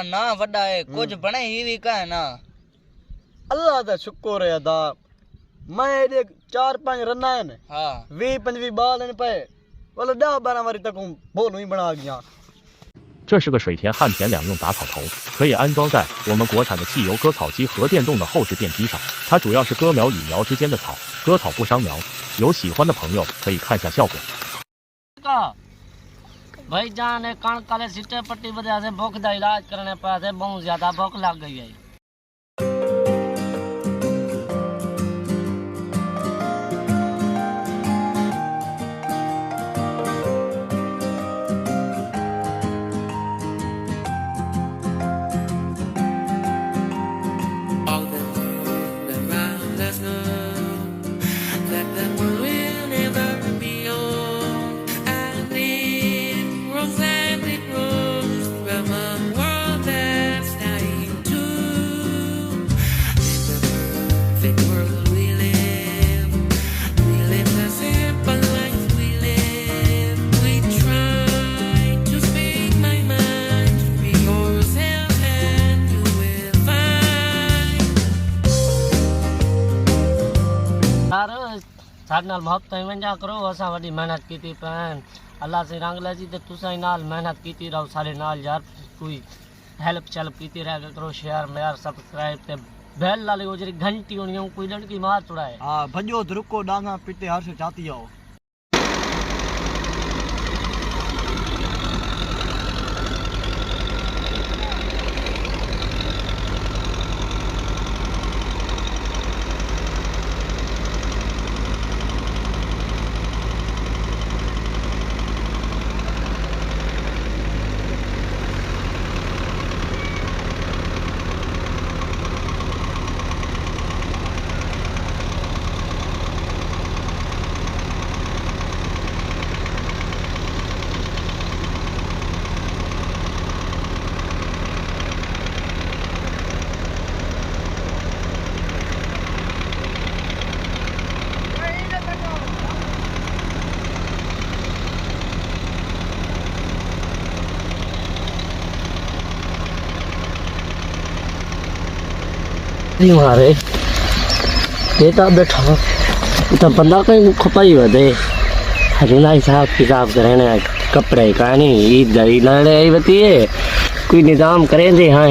ना वड्डा है कुछ बने ही भी का है ना। अल्लाह दा शुक्र है अदा मैं दे 4-5 रन्ना है ने हां 20-25 बाल ने पे वाला 10-12 वारी तक बोलू ही बना गया।这是个水田旱田两用打草头，可以安装在我们国产的汽油割草机和电动的后置电梯上。它主要是割苗与苗之间的草，割草不伤苗。有喜欢的朋友可以看下效果。भाई जान कणक वाले सिट्टे पट्टी वजह से भूख का इलाज करने पर से बहुत ज्यादा भूख लग गई है। साढ़े नाल मोहब्बत वंजा करो असा वड्डी मेहनत की पैन अल्लाह से रंग लै जी तुसा नाल मेहनत की रहो सारे नाल यार कोई हेल्प शेल्प की रह करो शेयर मेयर सब्सक्राइब ते बेल वाली वो जरी घंटी होनी कोई लड़की मार चुड़ाए। हां भजो रुको डांगा पीते हर से चाहती आओ। मारे बेटा बैठा तो बंदा कहीं खपाई वधे हजना हिसाब किताब करने कपड़े का नहीं ईद लड़े आई बती है कोई निजाम करें दे हाँ